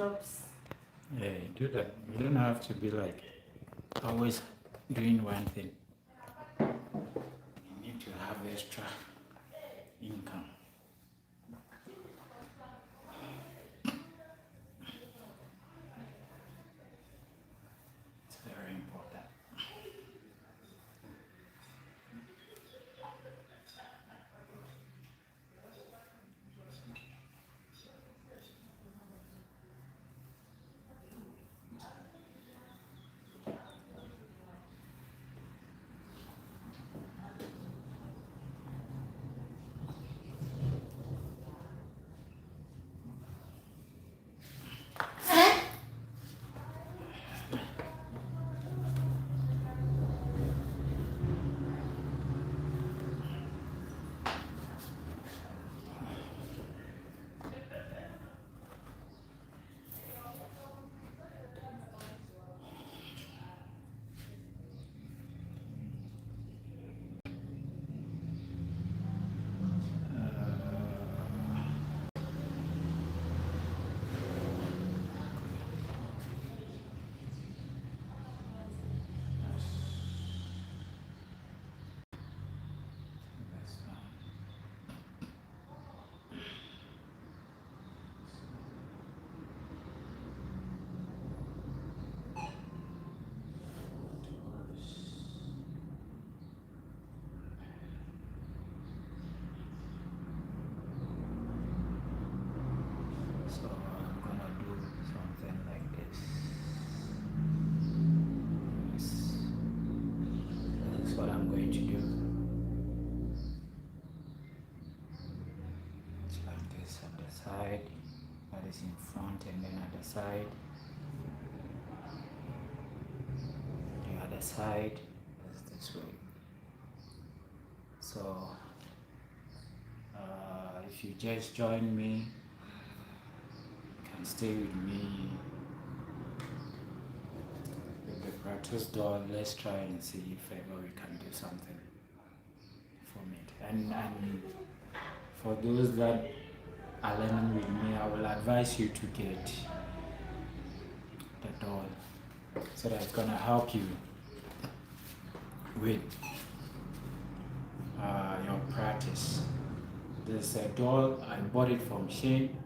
push-ups. Yeah, do that. You don't have to be like always doing one thing. You need to have extra income. It's very important. So I'm gonna do something like this. This is what I'm going to do. It's like this on the side, that is in front, and then at the side, the other side is this way. So if you just join me, you can stay with me with the practice door. Let's try and see if ever we can do something from it. And for those that are learning with me, I will advise you to get the doll so that it's gonna help you with your practice. There's a doll, I bought it from Shane.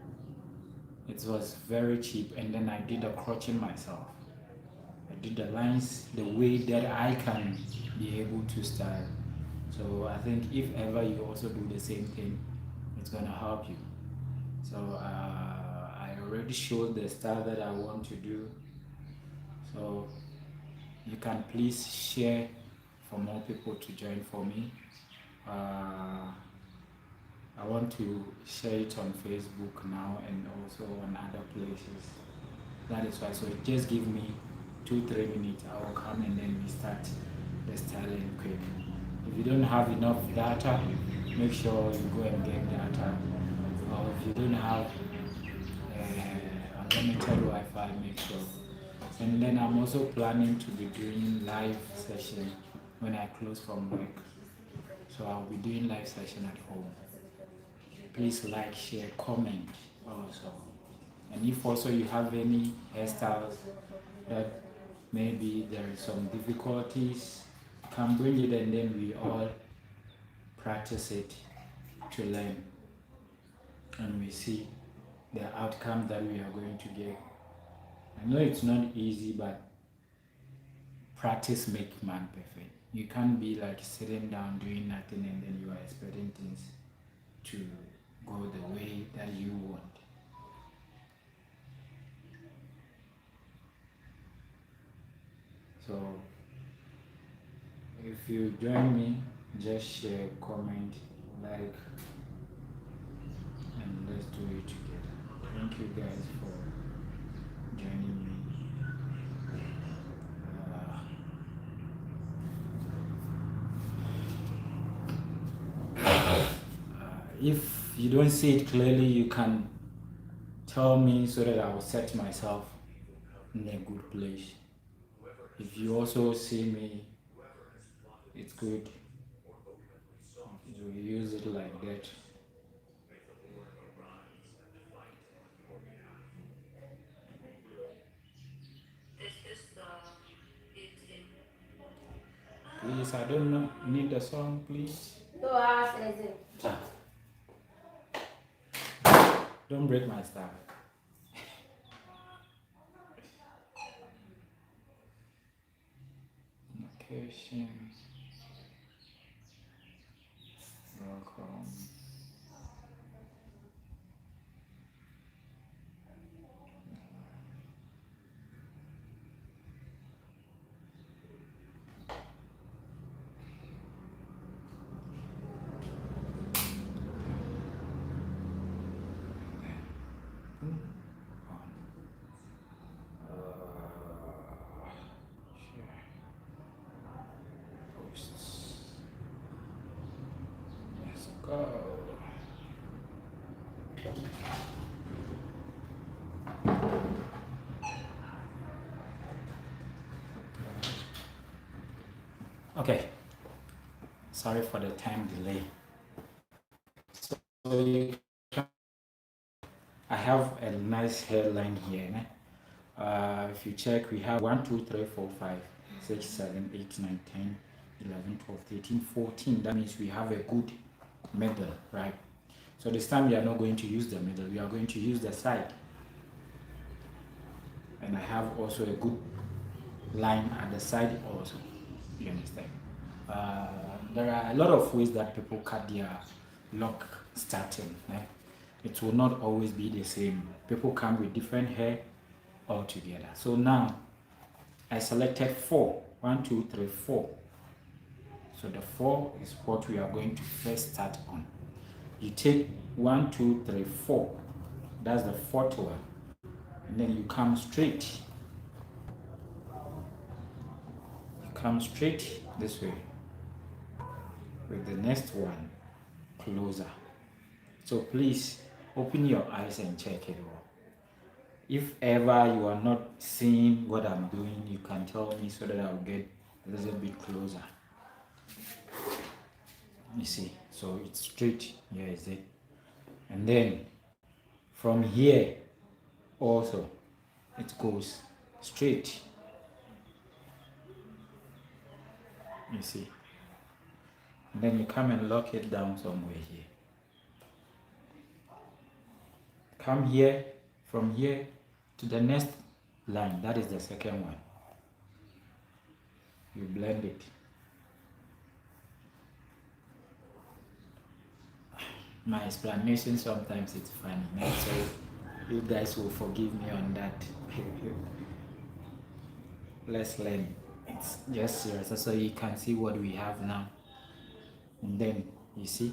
It was very cheap, and then I did the crotching myself. I did the lines the way that I can be able to style. So I think if ever you also do the same thing, it's gonna help you. So I already showed the style that I want to do. So you can please share for more people to join for me. I want to share it on Facebook now and also on other places. That is why. So just give me 2-3 minutes. I will come and then we start the styling quick. If you don't have enough data, make sure you go and get data. Or if you don't have unlimited Wi-Fi, make sure. And then I'm also planning to be doing live session when I close from work. So I'll be doing live session at home. Please like, share, comment also. And if also you have any hairstyles that maybe there is some difficulties, come bring it and then we all practice it to learn. And we see the outcome that we are going to get. I know it's not easy, but practice makes man perfect. You can't be like sitting down doing nothing and then you are expecting things to go the way that you want. So if you join me, just share, comment, like, and let's do it together. Thank you guys for joining me. If you don't see it clearly, you can tell me so that I will set myself in a good place. If you also see me, it's good. You use it like that. Please, I don't know. Need the song, please. Don't break my stuff. Locations. Welcome. Share posts. Let's go. Okay. Sorry for the time delay. So I have a nice headline here. If you check, we have 1, 2, 3, 4, 5, 6, 7, 8, 9, 10, 11, 12, 13, 14. That means we have a good middle, right? So this time we are not going to use the middle, we are going to use the side. And I have also a good line at the side also. You understand? There are a lot of ways that people cut their lock starting. Right? It will not always be the same. People come with different hair altogether. So now I selected 4. 1, 2, 3, 4. So the 4 is what we are going to first start on. You take 1, 2, 3, 4. That's the 4th one. And then you come straight. You come straight this way. With the next one closer. So please open your eyes and check it all. If ever you are not seeing what I'm doing, you can tell me so that I'll get a little bit closer. You see, so it's straight. Here is it. And then from here also it goes straight. You see. And then you come and lock it down somewhere here. Come here, from here to the next line, that is the second one. You blend it. My explanation sometimes it's funny, so you guys will forgive me on that. Let's learn. It's just serious, so you can see what we have now. And then you see,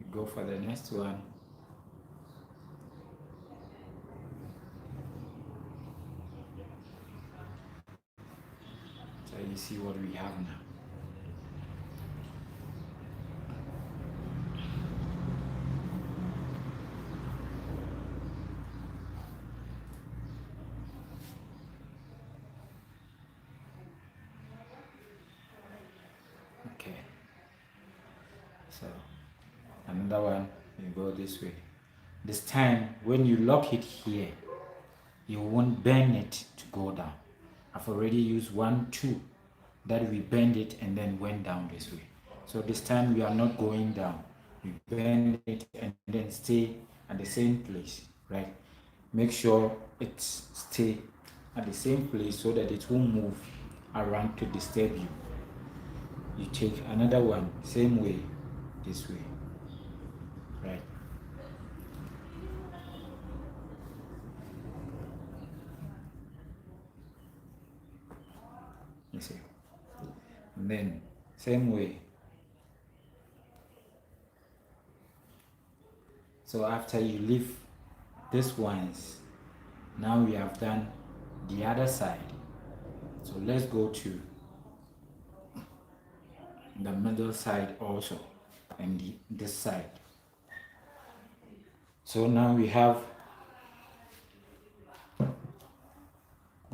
you go for the next one. So you see what we have now. Okay. So another one, you go this way. This time, when you lock it here, you won't bend it to go down. I've already used 1, 2 that we bend it and then went down this way. So this time we are not going down. We bend it and then stay at the same place, right? Make sure it stay at the same place so that it won't move around to disturb you. You take another one, same way, this way, right? You see, and then same way. So after you leave this ones, now we have done the other side. So let's go to the middle side also, and this side. So now we have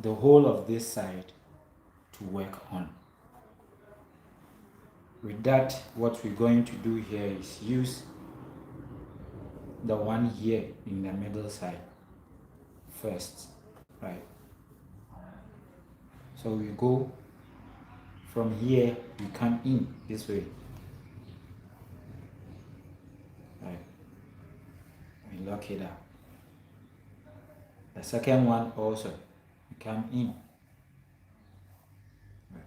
the whole of this side to work on. With that, what we're going to do here is use the one here in the middle side first, right? So we go from here we come in this way. Right. We lock it up. The second one also, we come in. Right.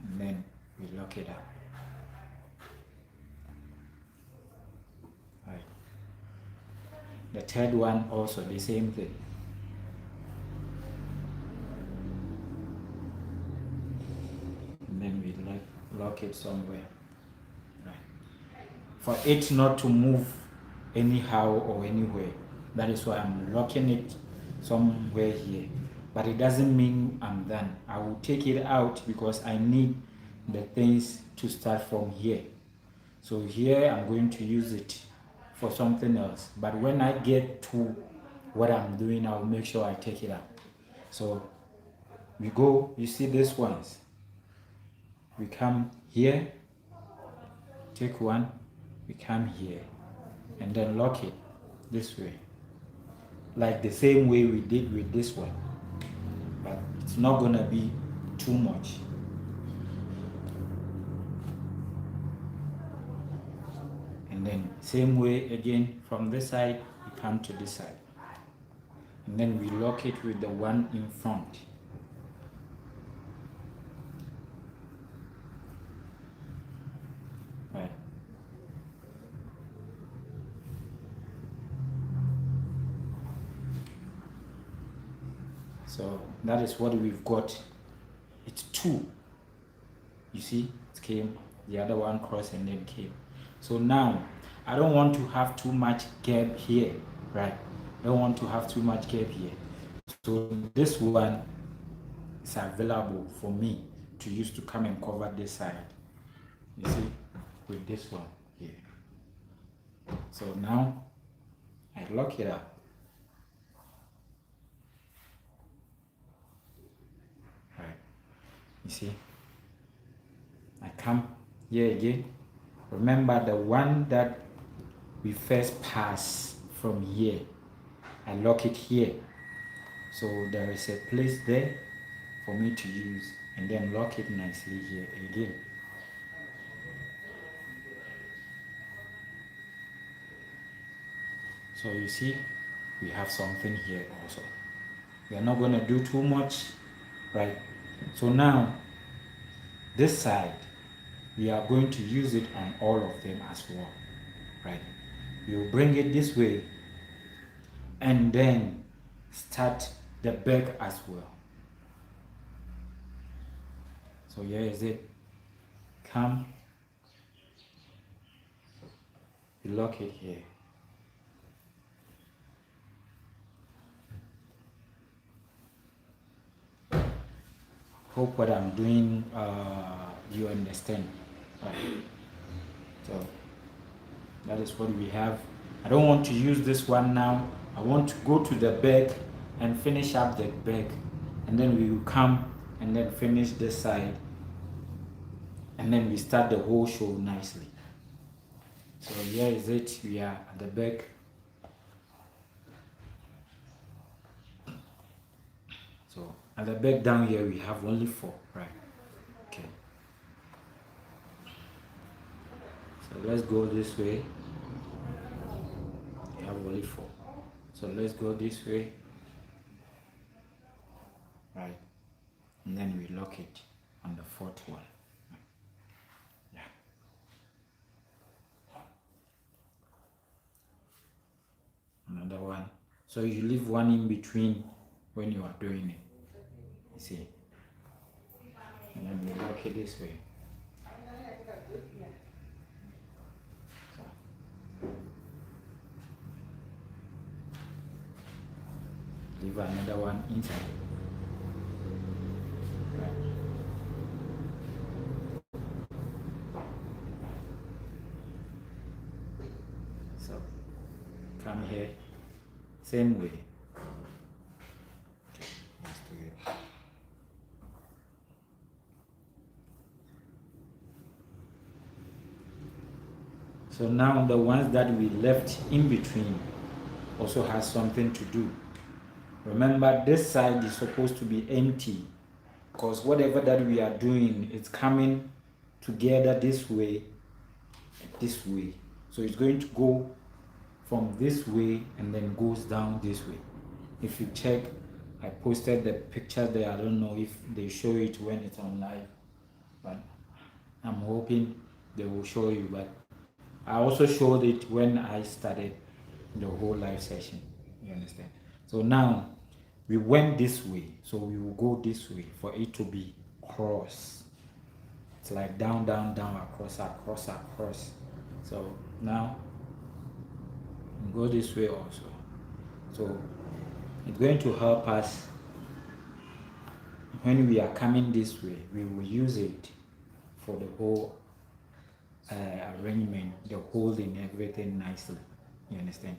And then we lock it up. Right. The third one also the same thing. And then we lock it somewhere. Right. For it not to move anyhow or anywhere. That is why I'm locking it somewhere here. But it doesn't mean I'm done. I will take it out because I need the things to start from here. So here I'm going to use it for something else. But when I get to what I'm doing, I'll make sure I take it out. So we go, you see these ones. We come here, take one, we come here, and then lock it this way. Like the same way we did with this one. But it's not gonna be too much. And then same way again, from this side, we come to this side. And then we lock it with the one in front. Right. So that is what we've got. It's two. You see, it came, the other one crossed and then came. So now, I don't want to have too much gap here, right? I don't want to have too much gap here. So this one is available for me to use to come and cover this side. You see, with this one here. So now, I lock it up. Right. You see, I come here again. Remember the one that we first pass from here. I lock it here. So there is a place there for me to use and then lock it nicely here again. So you see, we have something here also. We are not going to do too much, right? So now, this side, we are going to use it on all of them as well, right? You bring it this way and then start the back as well. So here is it. Come, you lock it here. Hope what I'm doing, you understand. Right. So that is what we have. I don't want to use this one now. I want to go to the back and finish up the back, and then we will come and then finish this side, and then we start the whole show nicely. So here is it. We are at the back. So at the back down here we have only 4, right? Okay. So let's go this way. We have only 4. So let's go this way. Right. And then we lock it on the 4th one. Yeah. Another one. So you leave one in between when you are doing it. You see. And then we lock it this way. Leave another one inside. Right. So come here, same way. Okay, let's do it. So now the ones that we left in between also has something to do. Remember, this side is supposed to be empty. because whatever that we are doing, it's coming together this way, so it's going to go from this way and then goes down this way. If you check, I posted the picture there. I don't know if they show it when it's on live, but I'm hoping they will show you. But I also showed it when I started the whole live session. You understand? So now we went this way, so we will go this way for it to be cross. It's like down, down, down, across, across, across. So now we go this way also. So it's going to help us when we are coming this way. We will use it for the whole arrangement, the holding everything nicely. You understand?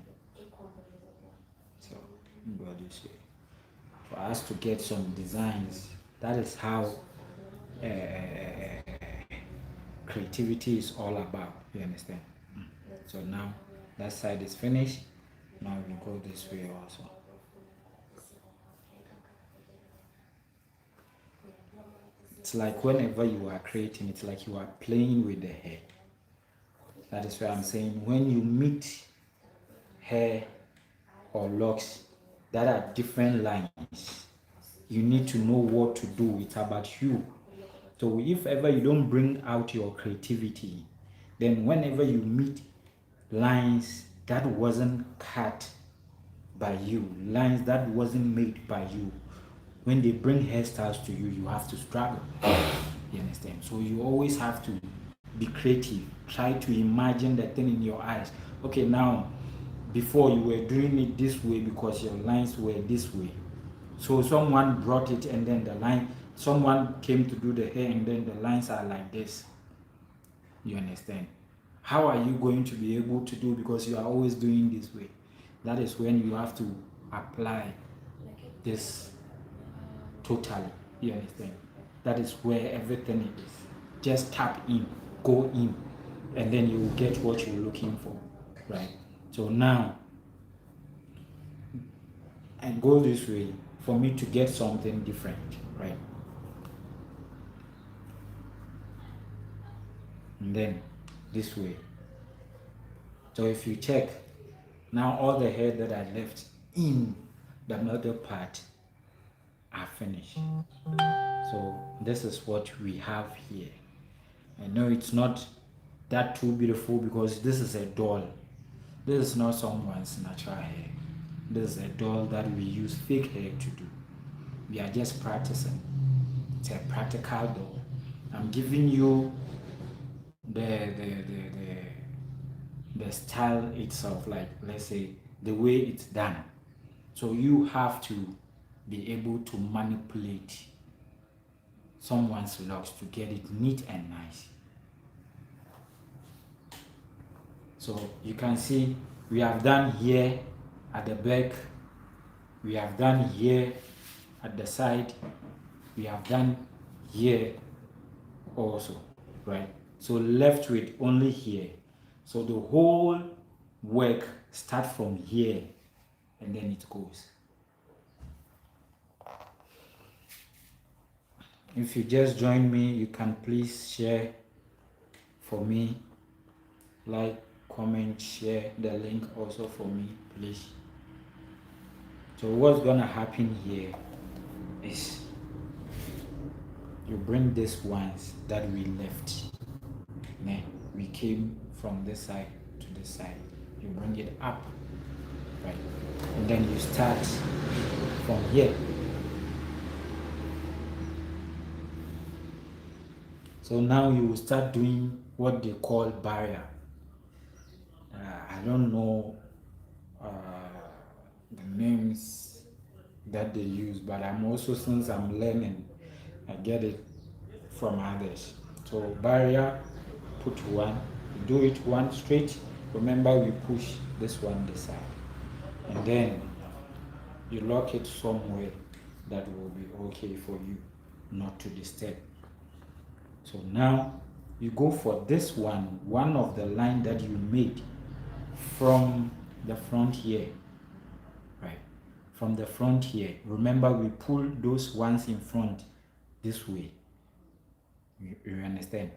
So go this way for us to get some designs. That is how creativity is all about. You understand? So now that side is finished. Now we go this way also. It's like whenever you are creating, it's like you are playing with the hair. That is why I'm saying when you meet hair or locks that are different lines, you need to know what to do. It's about you. So if ever you don't bring out your creativity, then whenever you meet lines that wasn't cut by you, lines that wasn't made by you, when they bring hairstyles to you, you have to struggle. You understand? So you always have to be creative. Try to imagine the thing in your eyes. Okay, now, before you were doing it this way because your lines were this way. So someone brought it and then the line, someone came to do the hair and then the lines are like this. You understand? How are you going to be able to do, because you are always doing this way? That is when you have to apply this totally. You understand? That is where everything is. Just tap in, go in, and then you will get what you're looking for, right? So now I go this way for me to get something different, right? And then this way. So if you check, now all the hair that I left in the middle part are finished. So this is what we have here. I know it's not that too beautiful because this is a doll. This is not someone's natural hair. This is a doll that we use fake hair to do. We are just practicing. It's a practical doll. I'm giving you the style itself, like let's say the way it's done. So you have to be able to manipulate someone's locks to get it neat and nice. So you can see we have done here at the back, we have done here at the side, we have done here also, right? So left with only here. So the whole work starts from here and then it goes. If you just join me, you can please share for me, like, comment, share the link also for me, please. So what's gonna happen here is you bring these ones that we left. Then we came from this side to this side. You bring it up, right? And then you start from here. So now you will start doing what they call barrier. I don't know the names that they use, but I'm also, since I'm learning, I get it from others. So barrier, put one, do it one straight. Remember, we push this one this side, and then you lock it somewhere that will be okay for you not to disturb. So now you go for this one of the line that you made from the front here, right? From the front here, remember we pull those ones in front this way. You understand?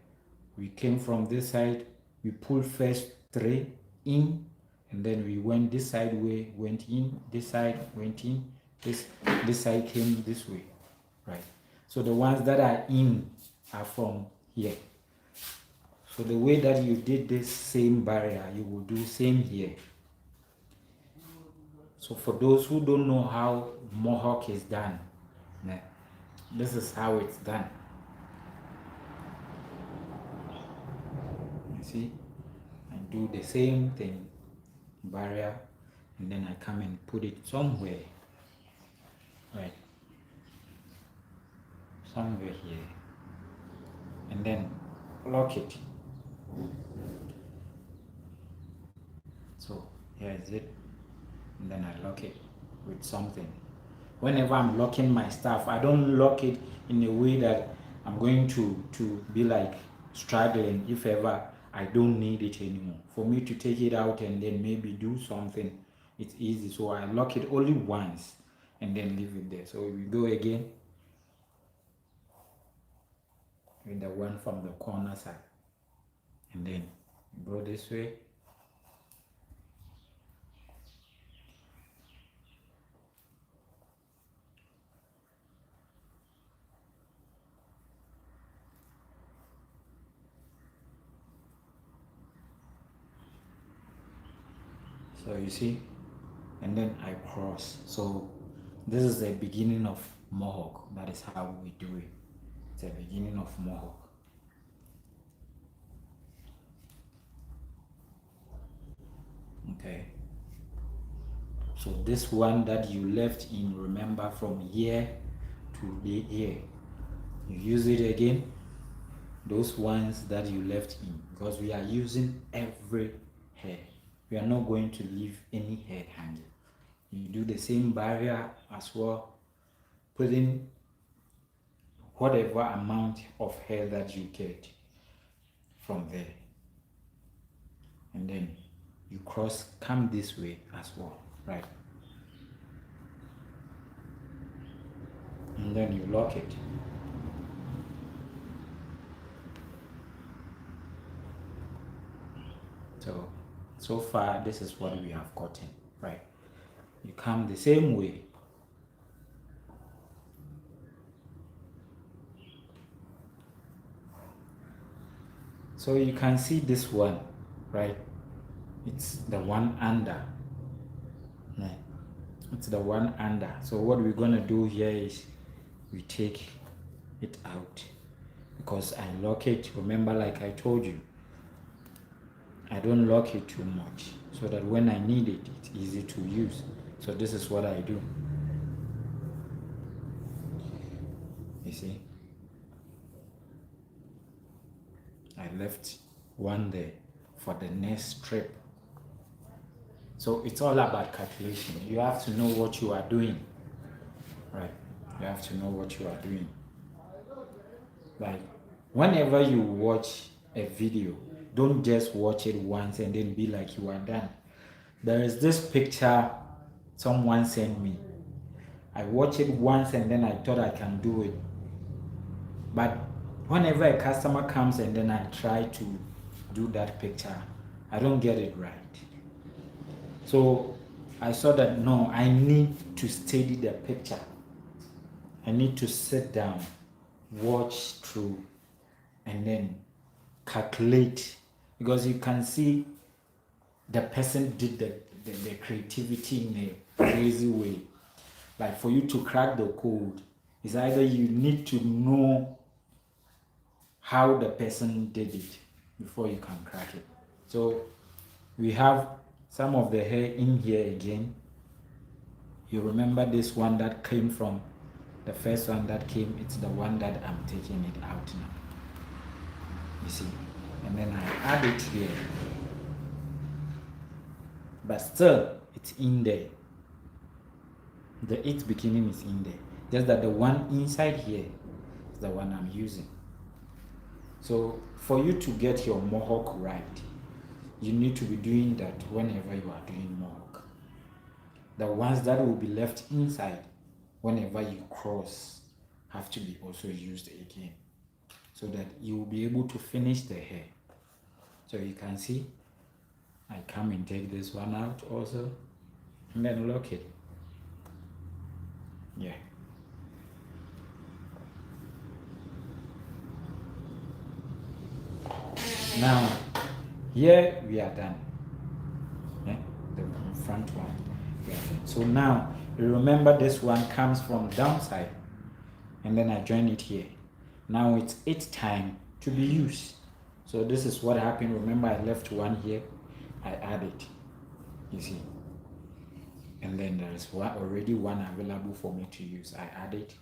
We came from this side, we pulled first 3 in, and then we went this side way, went in, this side went in, this side came this way, right? So the ones that are in are from here. So the way that you did this same barrier, you will do same here. So for those who don't know how Mohawk is done, this is how it's done. You see, I do the same thing, barrier, and then I come and put it somewhere, right? Somewhere here, and then lock it. So here is it, and then I lock it with something. Whenever I'm locking my stuff, I don't lock it in a way that I'm going to be like struggling if ever I don't need it anymore. For me to take it out and then maybe do something, it's easy. So I lock it only once and then leave it there. So we go again with the one from the corner side, and then go this way. So you see, and then I cross. So this is the beginning of Mohawk. That is how we do it. It's the beginning of Mohawk. Okay. So this one that you left in, remember, from here to the here, you use it again. Those ones that you left in, because we are using every hair. We are not going to leave any hair hanging. You do the same barrier as well, putting whatever amount of hair that you get from there, and then you cross, come this way as well, right? And then you lock it. So far this is what we have gotten, right? You come the same way. So you can see this one, right? It's the one under. It's the one under. So what we're gonna do here is we take it out, because I lock it. Remember, like I told you, I don't lock it too much, so that when I need it, it's easy to use. So this is what I do. You see, I left one there for the next strip. So it's all about calculation. You have to know what you are doing, right? You have to know what you are doing. Like, whenever you watch a video, don't just watch it once and then be like you are done. There is this picture someone sent me. I watched it once and then I thought I can do it. But whenever a customer comes and then I try to do that picture, I don't get it right. So I saw that no, I need to study the picture. I need to sit down, watch through, and then calculate, because you can see the person did the creativity in a crazy way. Like, for you to crack the code, is either you need to know how the person did it before you can crack it. So we have some of the hair in here again. You remember this one that came from the first one that came, it's the one that I'm taking it out now. You see, and then I add it here, but still it's in there. The its beginning is in there, just that the one inside here is the one I'm using. So for you to get your Mohawk right, you need to be doing that whenever you are doing Mohawk. The ones that will be left inside, whenever you cross, have to be also used again, so that you will be able to finish the hair. So you can see I come and take this one out also, and then lock it. Yeah. Now here we are done. Yeah, the front one. Yeah. So now remember, this one comes from downside, and then I join it here. Now it's its time to be used. So this is what happened. Remember, I left one here, I add it, you see, and then there is already one available for me to use. I add it.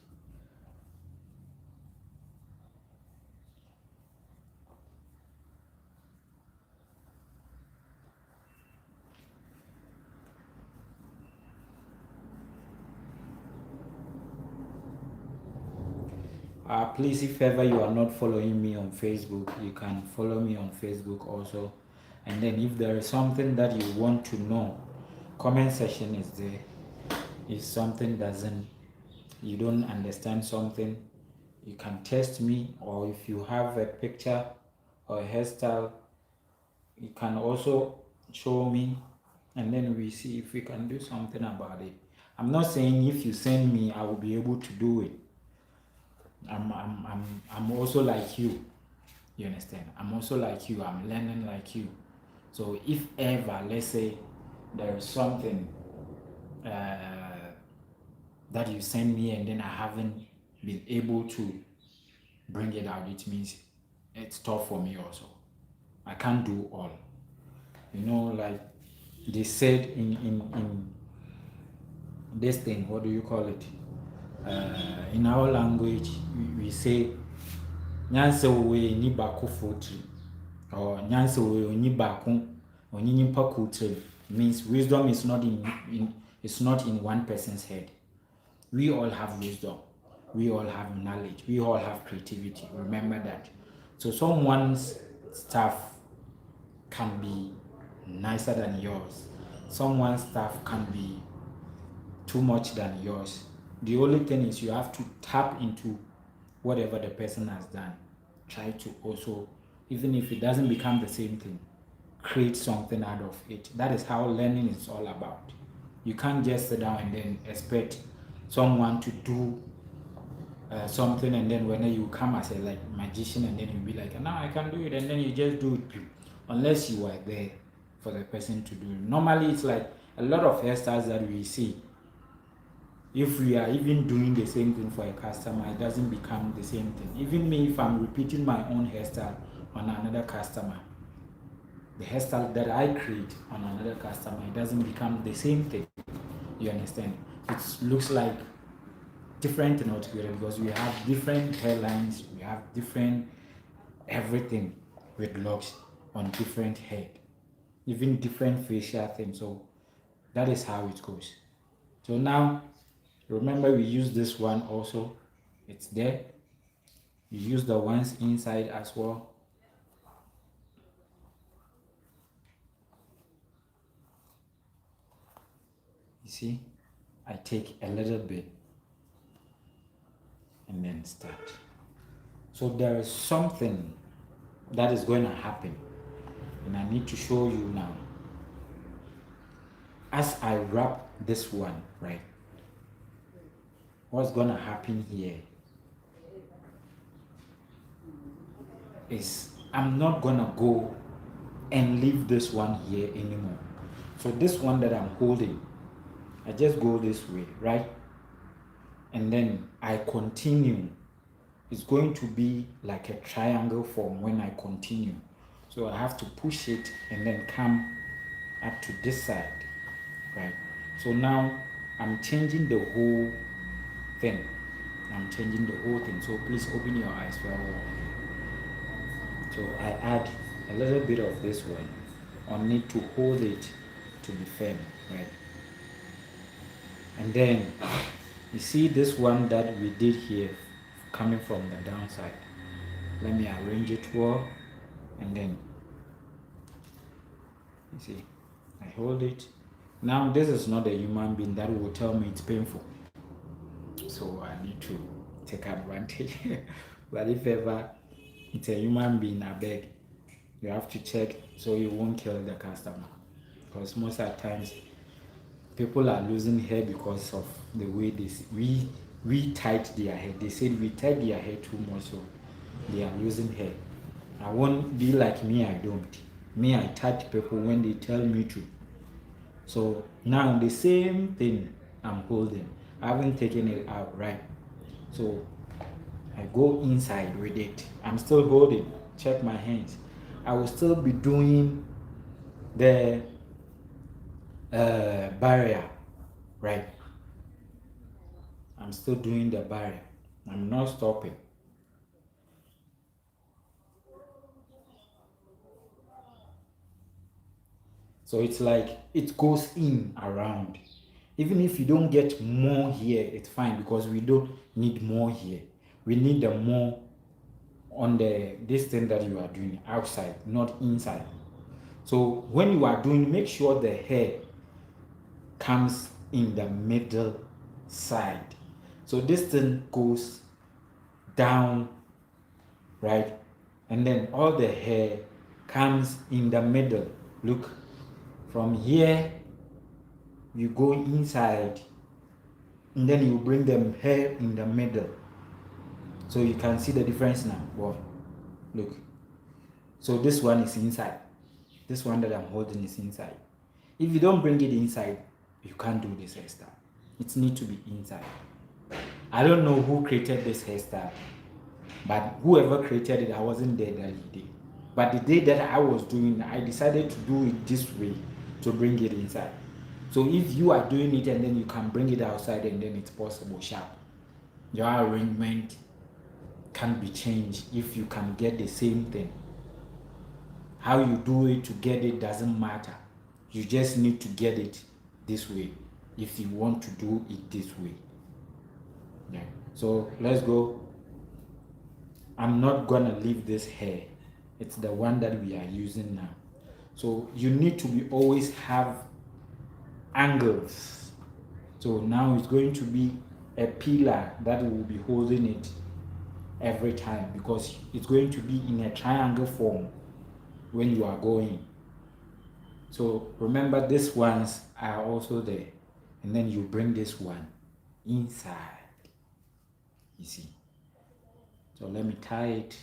Please, if ever you are not following me on Facebook, you can follow me on Facebook also. And then if there is something that you want to know, comment section is there. If something you don't understand something, you can text me, or if you have a picture or a hairstyle, you can also show me, and then we see if we can do something about it. I'm not saying if you send me, I will be able to do it. I'm also like you. You understand? I'm also like you. I'm learning like you. So if ever, let's say, there is something that you send me and then I haven't been able to bring it out, it means it's tough for me also. I can't do all. You know, like they said in this thing, what do you call it? In our language, we say nyanse we ni baako fotri, or nyanse we ni baako onyi nipa kotri, means wisdom is not it's not in one person's head. We all have wisdom, we all have knowledge, we all have creativity. Remember that. So someone's stuff can be nicer than yours. Someone's stuff can be too much than yours. The only thing is you have to tap into whatever the person has done. Try to also, even if it doesn't become the same thing, create something out of it. That is how learning is all about. You can't just sit down and then expect someone to do something, and then when you come as a magician, and then you be like, now I can do it, and then you just do it, unless you are there for the person to do it. Normally it's like a lot of hairstyles that we see, if we are even doing the same thing for a customer, it doesn't become the same thing. Even me, if I'm repeating my own hairstyle on another customer, the hairstyle that I create on another customer, it doesn't become the same thing. You understand? It looks like different thing altogether, because we have different hairlines, we have different everything with locks on different head, even different facial things. So that is how it goes. So now remember, we use this one also, it's there. You use the ones inside as well. You see, I take a little bit and then start. So there is something that is going to happen, and I need to show you now. As I wrap this one, right, what's going to happen here is I'm not going to go and leave this one here anymore. So this one that I'm holding, I just go this way, right? And then I continue. It's going to be like a triangle form when I continue. So I have to push it and then come up to this side, right? So now I'm changing the whole thing. So please open your eyes very well. So I add a little bit of this one. I need to hold it to be firm, right? And then you see this one that we did here coming from the downside. Let me arrange it well, and then you see I hold it. Now this is not a human being that will tell me it's painful, so I need to take advantage. But if ever it's a human being, I beg, you have to check so you won't kill the customer. Because most of the times people are losing hair because of the way we tied their hair. They said we tied their hair too much, so they are losing hair. I won't be like me, I don't. Me, I tied people when they tell me to. So now the same thing I'm holding. I haven't taken it out, right? So I go inside with it. I'm still holding. Check my hands. I will still be doing the barrier, right? I'm still doing the barrier. I'm not stopping. So it's like it goes in around. Even if you don't get more here, it's fine because we don't need more here. We need the more on the this thing that you are doing outside, not inside. So when you are doing, make sure the hair comes in the middle side. So this thing goes down, right? And then all the hair comes in the middle. Look, from here you go inside and then you bring them hair in the middle. So you can see the difference now. Wow. Look. So this one is inside. This one that I'm holding is inside. If you don't bring it inside, you can't do this hairstyle. It needs to be inside. I don't know who created this hairstyle, but whoever created it, I wasn't there that day. But the day that I was doing, I decided to do it this way to bring it inside. So if you are doing it and then you can bring it outside and then it's possible, sharp. Your arrangement can be changed if you can get the same thing. How you do it to get it doesn't matter. You just need to get it this way if you want to do it this way. Yeah. So let's go. I'm not gonna leave this hair. It's the one that we are using now. So you need to be always have angles. So now it's going to be a pillar that will be holding it every time because it's going to be in a triangle form when you are going. So remember these ones are also there, and then you bring this one inside, you see. So let me tie it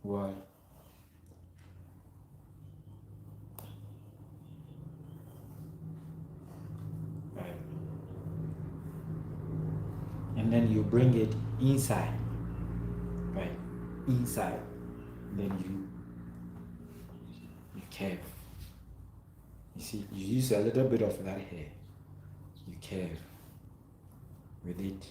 well. Right. And then you bring it inside, right? Inside, then you curve. You see, you use a little bit of that hair, you curve with it.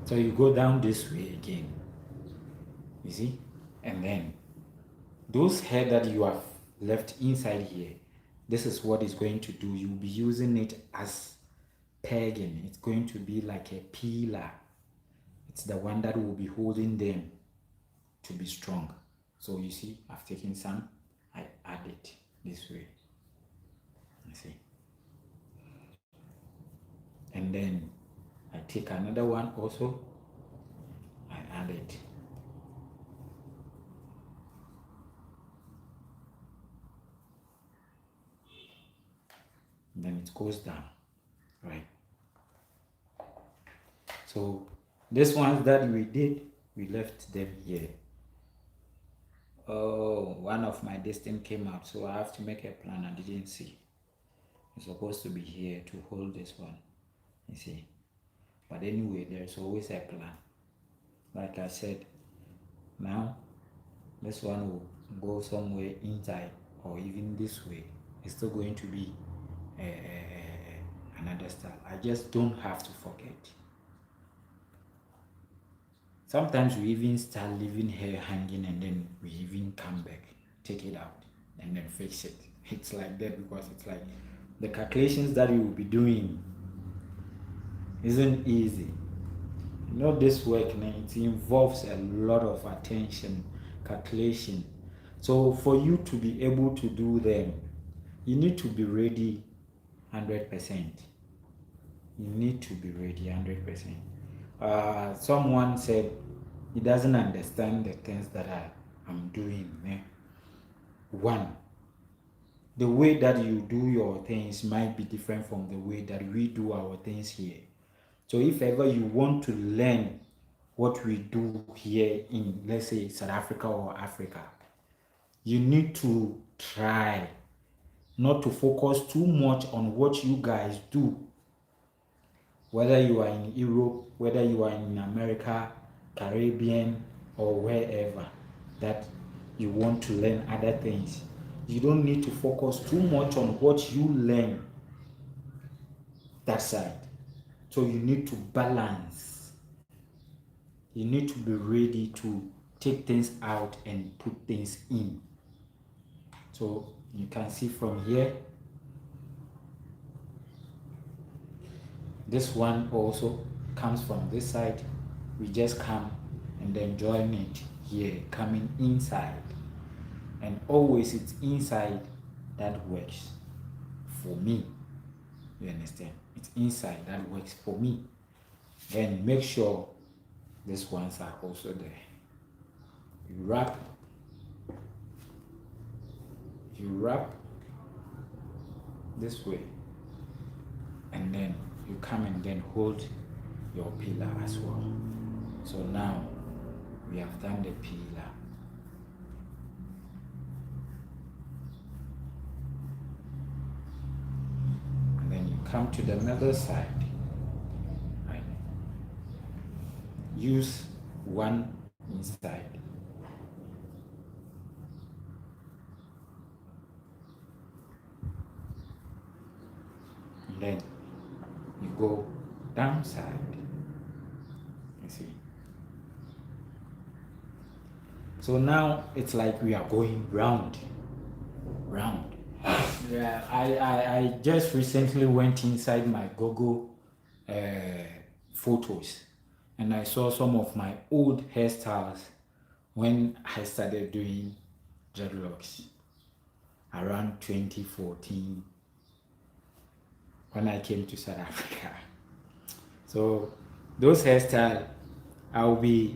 So you go down this way again, you see, and then those hair that you have left inside here, this is what it's going to do. You'll be using it as pegging. It's going to be like a pillar. It's the one that will be holding them to be strong. So you see, I've taken some, I add it this way, you see, and then I take another one also, I add it. And then it goes down, right? So these ones that we did, we left them here. Oh, one of my distance came out, so I have to make a plan. I didn't see. It's supposed to be here to hold this one, you see. But anyway, there's always a plan. Like I said, now this one will go somewhere inside or even this way. It's still going to be another style. I just don't have to forget. Sometimes we even start leaving hair hanging and then we even come back, take it out and then fix it. It's like that because it's like the calculations that you will be doing isn't easy. You know, this work, it involves a lot of attention, calculation. So for you to be able to do them, you need to be ready 100%. You need to be ready 100%. Someone said he doesn't understand the things that I'm doing. One, the way that you do your things might be different from the way that we do our things here. So if ever you want to learn what we do here in, let's say, South Africa or Africa, you need to try not to focus too much on what you guys do. Whether you are in Europe, whether you are in America, Caribbean, or wherever that you want to learn other things, you don't need to focus too much on what you learn that side. So you need to balance. You need to be ready to take things out and put things in. So you can see from here, this one also comes from this side. We just come and then join it here, coming inside. And always it's inside that works for me. You understand? It's inside that works for me. Then make sure these ones are also there. You wrap this way, and then you come and then hold your pillar as well. So now we have done the pillar. And then you come to the middle side. Right? Use one inside. And then you go downside. You see. So now it's like we are going round. Yeah, I just recently went inside my Google photos, and I saw some of my old hairstyles when I started doing dreadlocks around 2014 when I came to South Africa. So those hairstyles, I'll be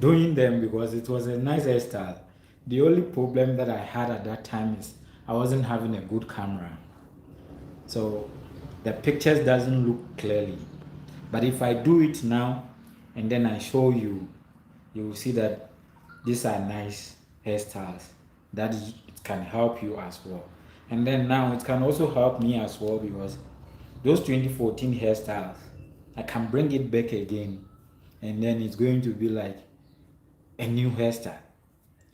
doing them because it was a nice hairstyle. The only problem that I had at that time is I wasn't having a good camera, so the pictures doesn't look clearly. But if I do it now and then I show you, you will see that these are nice hairstyles that it can help you as well. And then now it can also help me as well, because those 2014 hairstyles, I can bring it back again, and then it's going to be like a new hairstyle,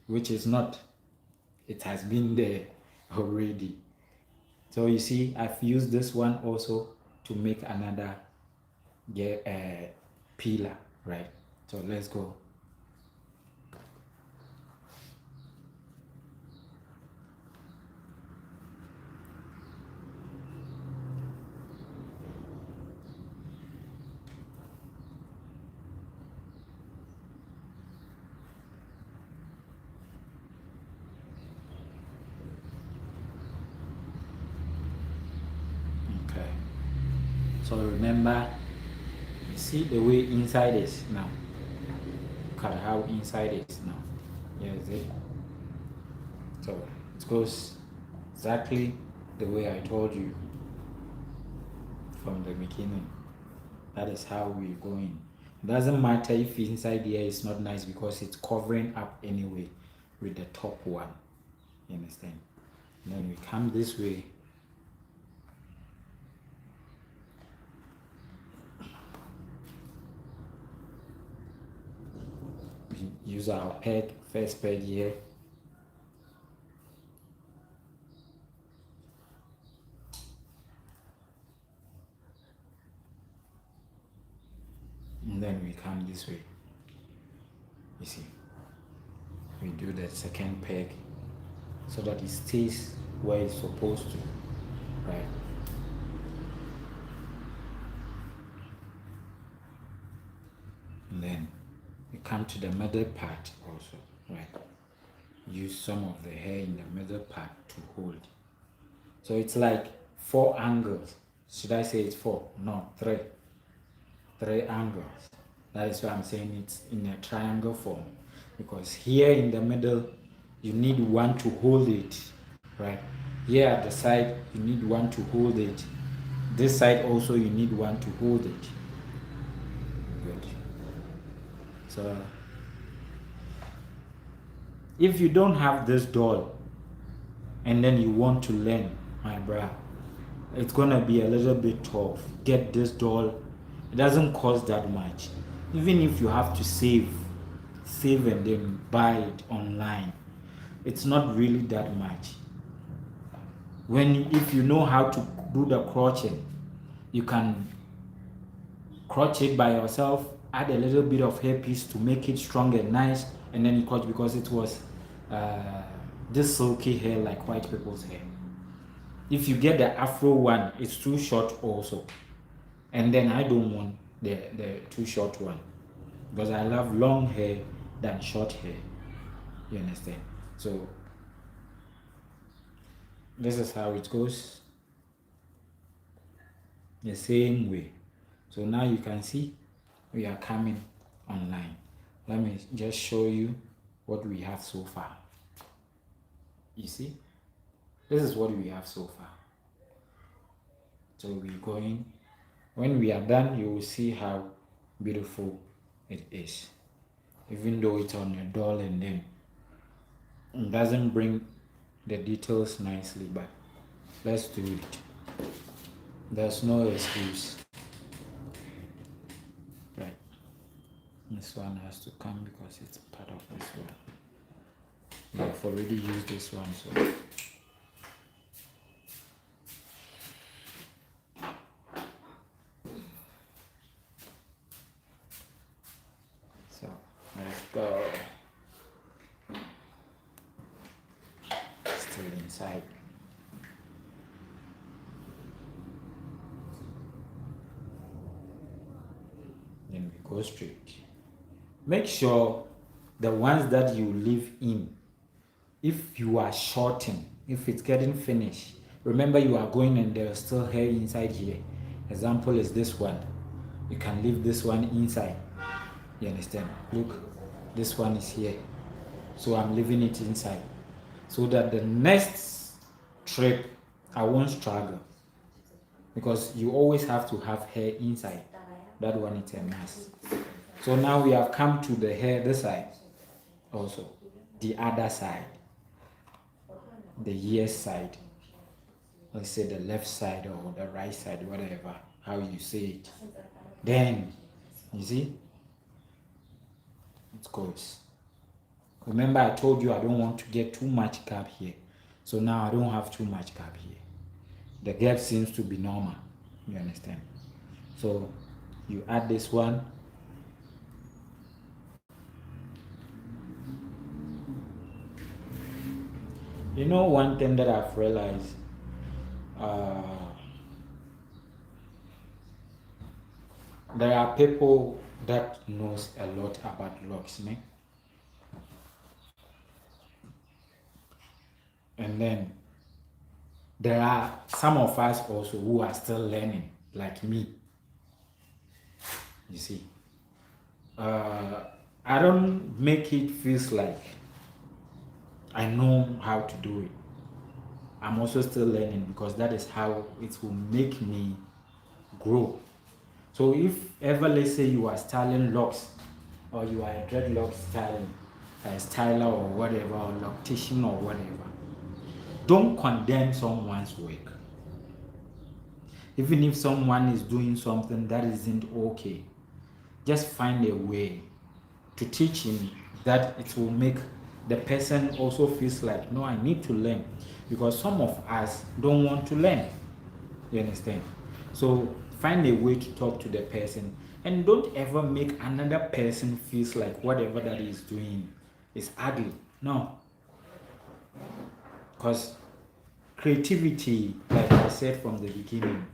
which is not. It has been there already. So you see, I've used this one also to make another pillar, right? So let's go. Okay. So remember, you see the way inside is now. Look at how inside is now. Yeah, is it? So it goes exactly the way I told you from the beginning. That is how we're going. It doesn't matter if inside here is not nice, because it's covering up anyway with the top one. You understand? And then we come this way. We use our peg, first peg here. And then we come this way. You see, we do the second peg so that it stays where it's supposed to, right? And then we come to the middle part also, right? use some of the hair in the middle part to hold. So it's like 4 angles. Should I say it's 4? No, 3. 3 angles. That is why I'm saying it's in a triangle form. Because here in the middle, you need one to hold it, right? Here at the side, you need one to hold it. This side also, you need one to hold it. Good. So, if you don't have this doll, and then you want to learn, my bro, it's gonna be a little bit tough. Get this doll. It doesn't cost that much. Even if you have to save and then buy it online, it's not really that much. If you know how to do the crochet, you can crochet by yourself, add a little bit of hairpiece to make it strong and nice, and then you crochet, because it was this silky hair like white people's hair. If you get the afro one, it's too short also, and then I don't want the too short one, because I love long hair than short hair. You understand? So this is how it goes, the same way. So now you can see we are coming online. Let me just show you what we have so far. You see, this is what we have so far. So we're going, when we are done, you will see how beautiful it is. Even though it's on a doll, and then it doesn't bring the details nicely, but let's do it. There's no excuse. Right. This one has to come because it's part of this one. I've already used this one, so let's go. Still inside. Then we go straight. Make sure the ones that you leave in, if you are shorting, if it's getting finished, remember you are going and there's still hair inside here. Example is this one. You can leave this one inside. You understand? Look, this one is here. So I'm leaving it inside, so that the next trip I won't struggle, because you always have to have hair inside. That one is a must. So now we have come to the hair this side, also the other side, the ear side, let's say the left side or the right side, whatever, how you say it. Then, you see, it goes. Remember I told you I don't want to get too much gap here. So now I don't have too much gap here. The gap seems to be normal. You understand? So you add this one. You know, one thing that I've realized, there are people that knows a lot about locks, man. And then there are some of us also who are still learning, like me. You see, I don't make it feels like I know how to do it. I'm also still learning, because that is how it will make me grow. So if ever, let's say you are styling locks, or you are a dreadlock styler or whatever, or loctician or whatever, don't condemn someone's work. Even if someone is doing something that isn't okay, just find a way to teach him that it will make the person also feels like, no, I need to learn, because some of us don't want to learn. You understand? So find a way to talk to the person, and don't ever make another person feels like whatever that he's doing is ugly. No, because creativity, like I said from the beginning,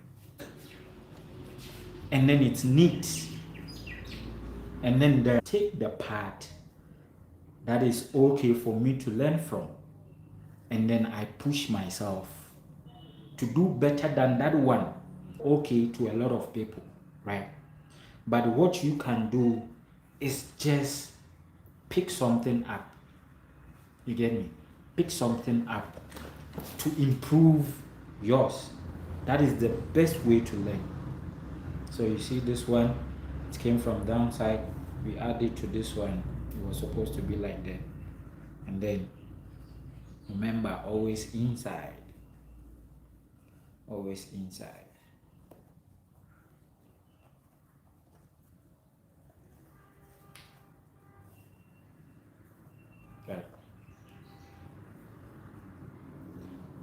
and then it's neat, and then take the part that is okay for me to learn from. And then I push myself to do better than that one. Okay, to a lot of people, right? But what you can do is just pick something up. You get me? Pick something up to improve yours. That is the best way to learn. So you see this one, it came from downside. We added to this one. It was supposed to be like that. And then remember, always inside. Always inside. Okay.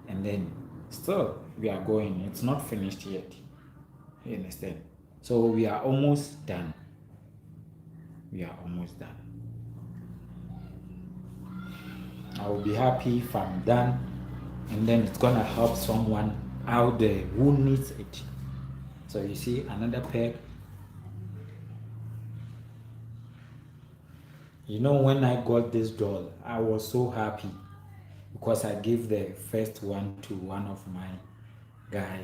And then still we are going. It's not finished yet. You understand? So we are almost done. We are almost done. I will be happy if I'm done, and then it's gonna help someone out there who needs it. So you see another peg. You know, when I got this doll, I was so happy because I gave the first one to one of my guy.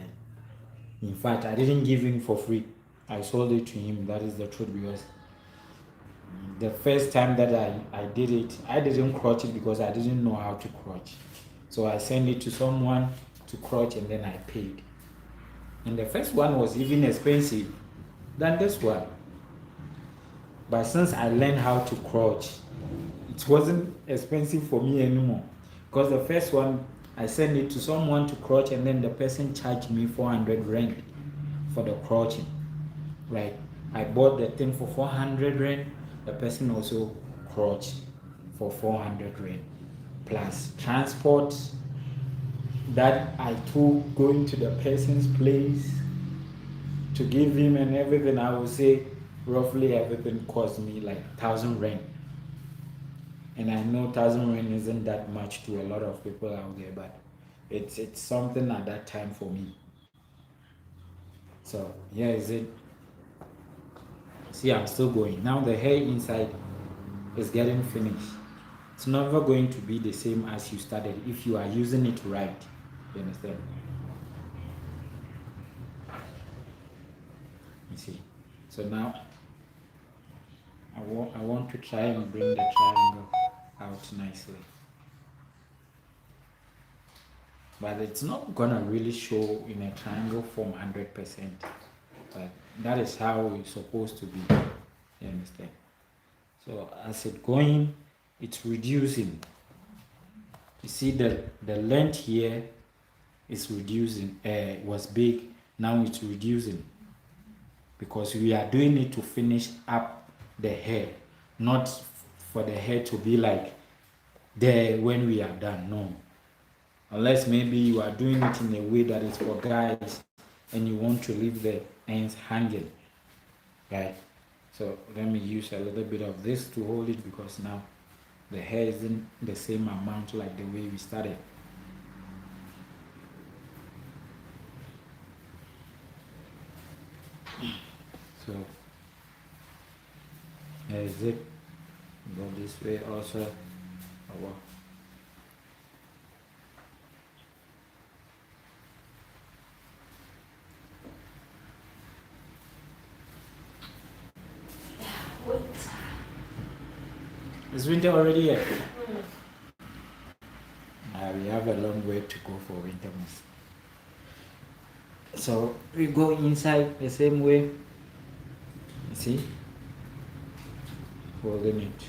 In fact, I didn't give him for free. I sold it to him. That is the truth, because the first time that I did it, I didn't crotch it because I didn't know how to crotch. So I sent it to someone to crotch, and then I paid. And the first one was even expensive than this one. But since I learned how to crotch, it wasn't expensive for me anymore. Because the first one, I sent it to someone to crotch, and then the person charged me 400 rand for the crotching. Right? I bought the thing for 400 rand. The person also crotched for 400 rand. Plus transport that I took going to the person's place to give him and everything. I would say roughly everything cost me like 1,000 rand. And I know 1,000 rand isn't that much to a lot of people out there, but it's something at that time for me. So here is it. See, I'm still going. Now the hair inside is getting finished. It's never going to be the same as you started if you are using it right. You understand? You see. So now I want to try and bring the triangle out nicely. But it's not gonna really show in a triangle form 100%. But that is how it's supposed to be. You understand? So as it's going, it's reducing. You see the length here is reducing. Was big, now it's reducing, because we are doing it to finish up the hair, not for the hair to be like there when we are done. No, unless maybe you are doing it in a way that is for guys and you want to leave the ends hanging, right? So let me use a little bit of this to hold it, because now the hair isn't the same amount like the way we started. So here is it. Go this way also. Oh, wow. Is winter already here? We have a long way to go for winter months. So we go inside the same way. You see? Holding it.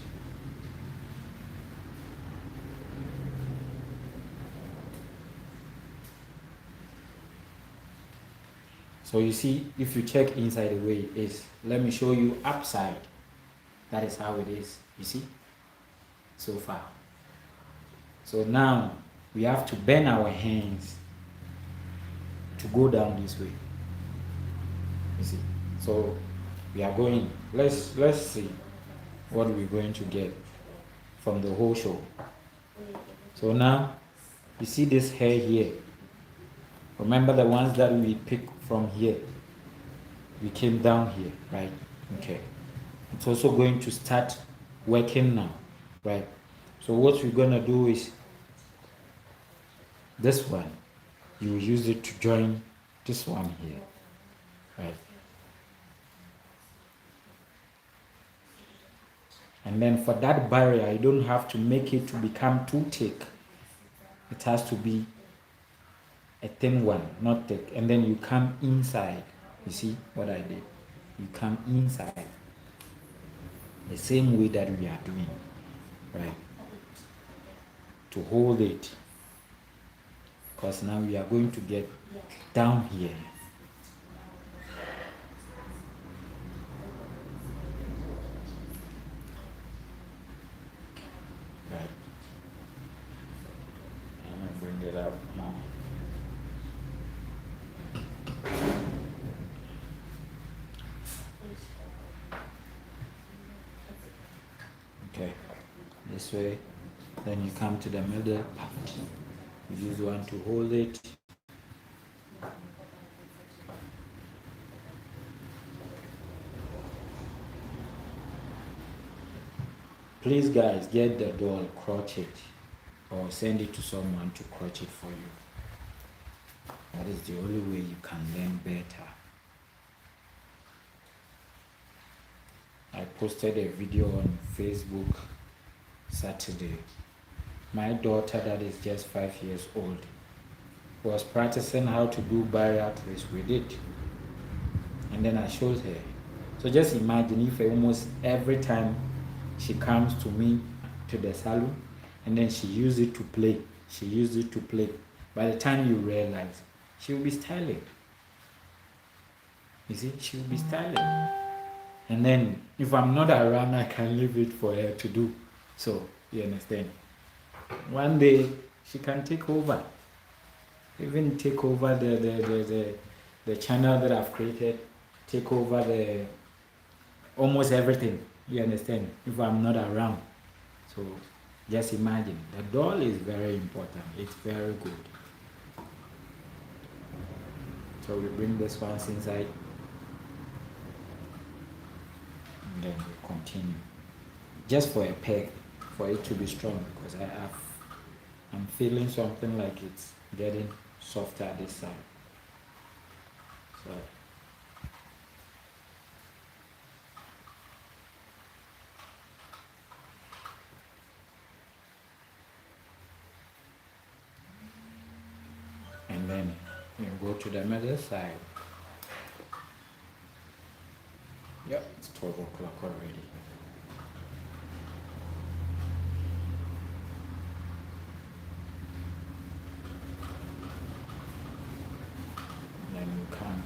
So you see, if you check inside the way it is, let me show you upside. That is how it is. You see? So far. So now we have to bend our hands to go down this way. You see? So we are going. Let's see what we're going to get from the whole show. So now you see this hair here. Remember the ones that we picked from here? We came down here, right? Okay. It's also going to start working now, right? So what we're gonna do is this one, you use it to join this one here, right? And then for that barrier, you don't have to make it to become too thick. It has to be a thin one, not thick. And then you come inside. You see what I did? You come inside. The same way that we are doing, right? To hold it. Because now we are going to get down here. Right. I'm going to bring it up now. Okay. This way. Then you come to the middle. You use one to hold it. Please guys, get the doll, crotch it, or send it to someone to crotch it for you. That is the only way you can learn better. I posted a video on Facebook Saturday. My daughter that is just 5 years old was practicing how to do barrier twist with it. And then I showed her. So just imagine if almost every time she comes to me to the salon and then she uses it to play. She uses it to play. By the time you realize, she will be styling. You see, she will be styling. And then if I'm not around, I can leave it for her to do. So, you understand? One day she can take over. Even take over the channel that I've created, take over the almost everything. You understand? If I'm not around. So just imagine. The doll is very important. It's very good. So we bring this one inside. And then we continue. Just for a peg, for it to be strong, because I'm feeling something like it's getting softer this side. So and then you go to the middle side. Yep, it's 12 o'clock already. And then you come.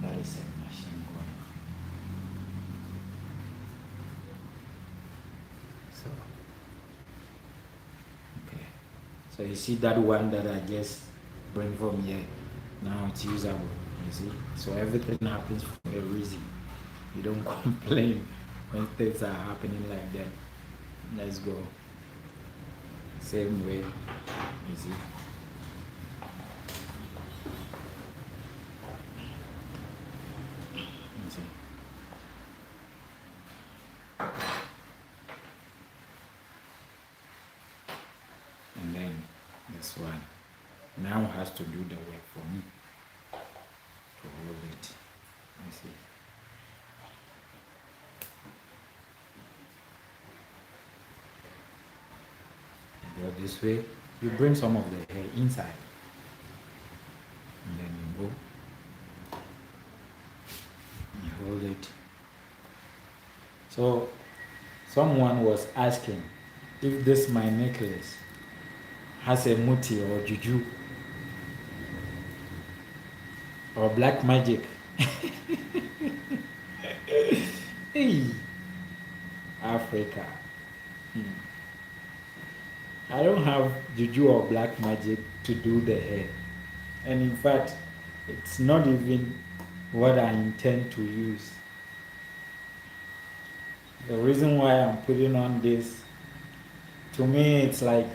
That is a machine gun. So, okay. So you see that one that I just bring from here, now it's usable, you see. So everything happens for a reason. You don't complain when things are happening like that. Let's go. Same way, you see. You see. And then this one now has to do the work for me to hold it. You see. You go this way, you bring some of the hair inside, and then you go, you hold it. So someone was asking if this my necklace has a muti or juju or black magic. Hey, Africa. I don't have juju or black magic to do the hair. And in fact, it's not even what I intend to use. The reason why I'm putting on this, to me, it's like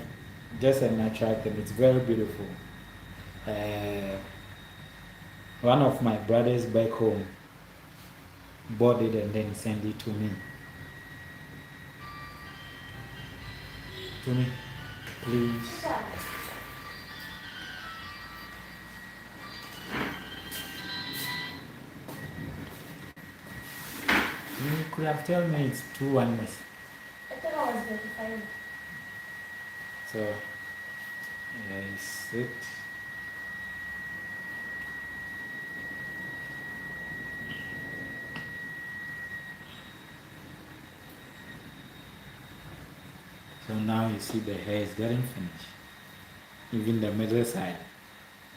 just a natural thing. It's very beautiful. One of my brothers back home, board it and then send it to me. To me, please. You could have told me it's 2 oneness. I thought I was verifying. So, yes, it. So now you see the hair is getting finished. Even the middle side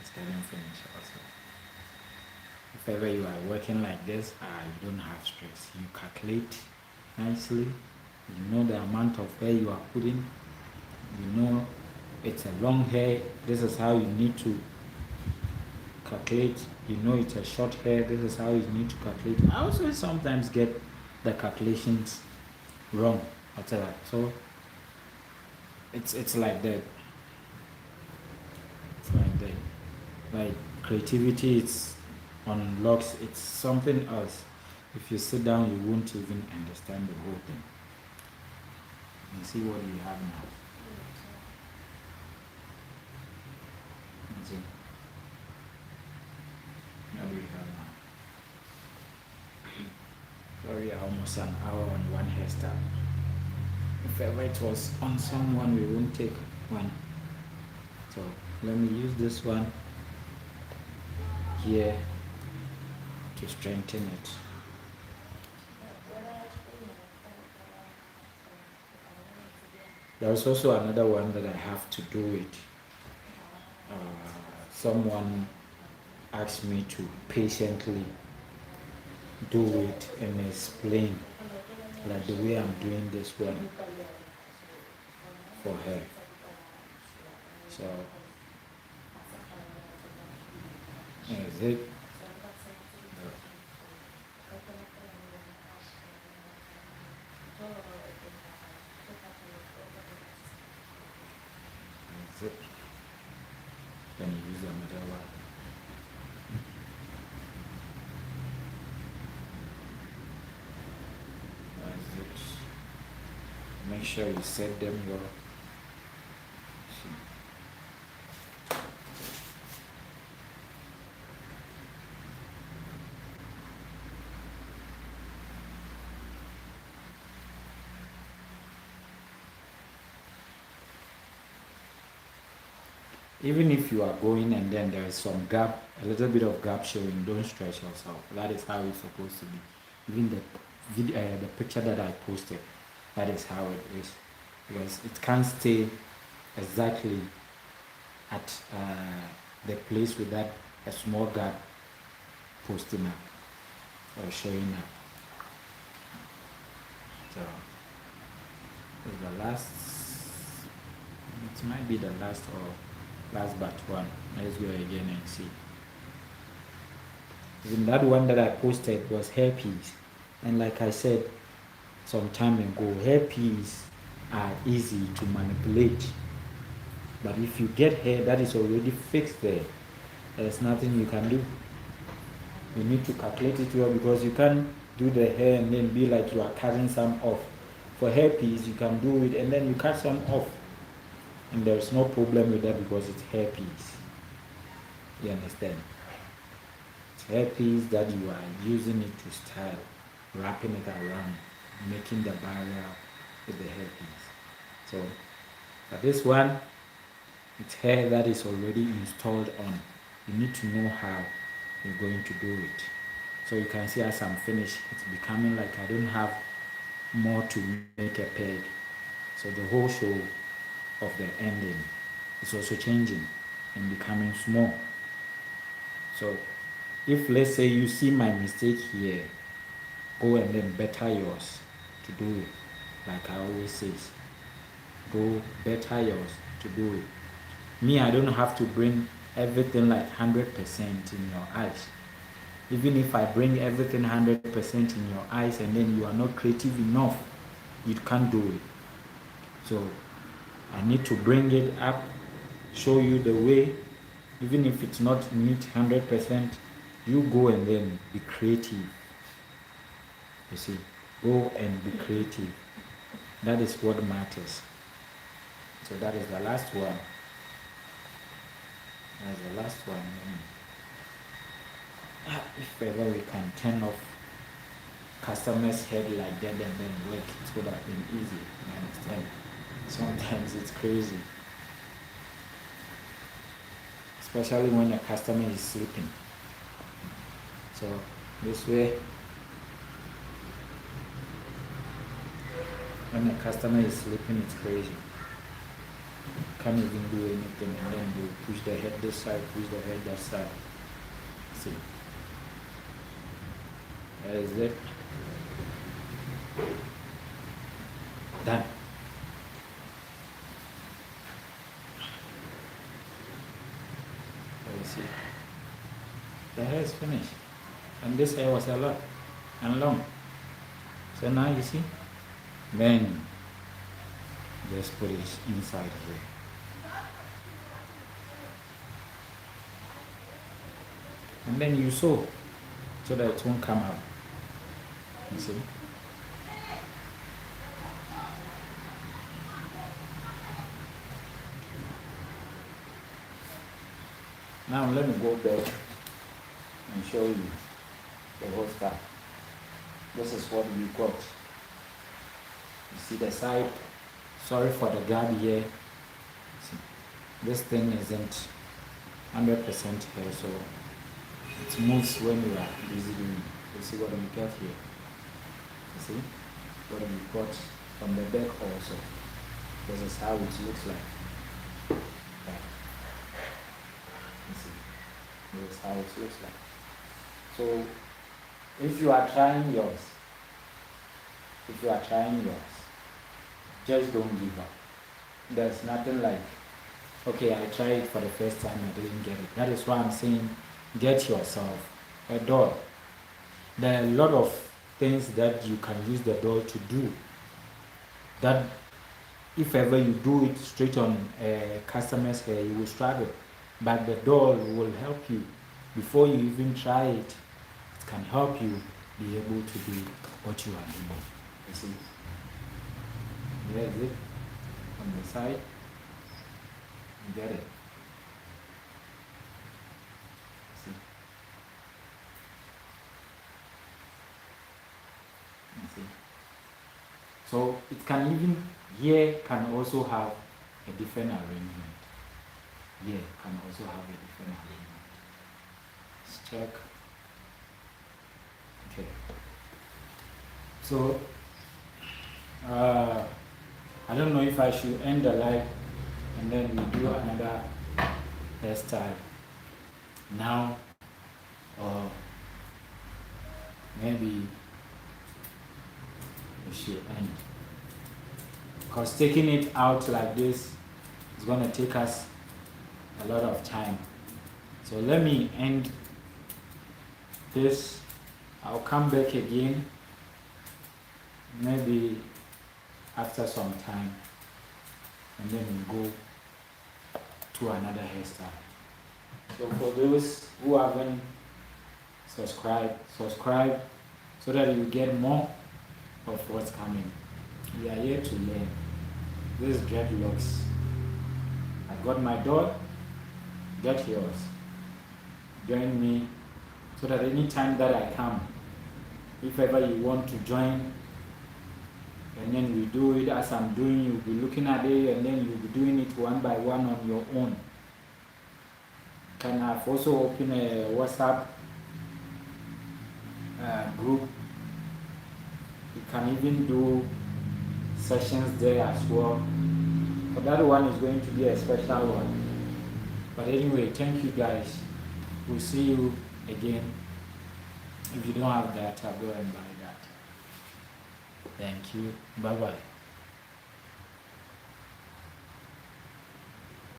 is getting finished also. If ever you are working like this, you don't have stress. You calculate nicely. You know the amount of hair you are putting. You know it's a long hair. This is how you need to calculate. You know it's a short hair. This is how you need to calculate. I also sometimes get the calculations wrong, whatever. So it's like that. It's like that. Like creativity, it's on locs. It's something else. If you sit down, you won't even understand the whole thing. You see what you have now. See. What do we have now? Sorry, almost an hour on one hairstyle. If ever it was on someone, we won't take one. So let me use this one here to strengthen it. There's also another one that I have to do it. Someone asked me to patiently do it and explain like the way I'm doing this one for her. So is it? Is it? Then you use another one. Is it? Make sure you set them well. Even if you are going and then there is some gap, a little bit of gap showing, don't stress yourself. That is how it's supposed to be. Even the video, the picture that I posted, that is how it is. Because it can't stay exactly at the place with that a small gap posting up or showing up. So the last, it might be the last or last but one. Let's go again and see. Even that one that I posted was hairpiece, and like I said some time ago, hairpiece are easy to manipulate. But if you get hair that is already fixed there's nothing you can do. You need to calculate it well because you can't do the hair and then be like you are cutting some off. For hairpiece, you can do it and then you cut some off. And there's no problem with that because it's hairpiece. You understand? It's hairpiece that you are using it to style, wrapping it around, making the barrier with the hairpiece. So for this one, it's hair that is already installed on. You need to know how you're going to do it. So you can see as I'm finished, it's becoming like I don't have more to make a peg. So the whole show of the ending is also changing and becoming small. So if let's say you see my mistake here, go and then better yours to do it. Like I always say, go better yours to do it. Me, I don't have to bring everything like 100% in your eyes. Even if I bring everything 100% in your eyes and then you are not creative enough, you can't do it. So I need to bring it up, show you the way. Even if it's not neat 100%, you go and then be creative. You see, go and be creative. That is what matters. So that is the last one. That's the last one. If ever we can turn off customers' head like that and then work, it would have been easy. You understand? Sometimes it's crazy. Especially when a customer is sleeping. So this way, when a customer is sleeping, it's crazy. Can't even do anything, and then you push the head this side, push the head that side. See, that is it. Done. You see, the hair is finished, and this hair was a lot and long. So now you see, then just put it inside here. And then you sew so that it won't come out. You see? Now let me go back and show you the whole stuff. This is what we got. You see the side. Sorry for the gap here. See, this thing isn't 100% here, so it moves when you are busy doing it. You see what we got here? You see what we got from the back also. This is how it looks like. Yeah. You see, this is how it looks like. So if you are trying yours, just don't give up. There's nothing like, okay, I tried it for the first time, I didn't get it. That is why I'm saying, get yourself a doll. There are a lot of things that you can use the doll to do, that if ever you do it straight on a customer's hair, you will struggle. But the doll will help you. Before you even try it, it can help you be able to do what you are doing. You see? There's it on the side. You get it. See? You see? So it can even, here can also have a different arrangement. Here can also have a different arrangement. Let's check. Okay. So I don't know if I should end the live and then we do another hairstyle now, or maybe we should end, because taking it out like this is going to take us a lot of time. So let me end this. I'll come back again maybe after some time, and then we'll go to another hairstyle. So for those who haven't subscribe so that you get more of what's coming. We are here to learn. This is dreadlocks. I got my door, get yours. Join me so that anytime that I come, if ever you want to join, and then we do it as I'm doing, you'll be looking at it, and then you'll be doing it one by one on your own. Can I've also opened a WhatsApp group. You can even do sessions there as well. But that one is going to be a special one. But anyway, thank you guys. We'll see you again. If you don't have that, I'll go and buy that. Thank you. Bye-bye.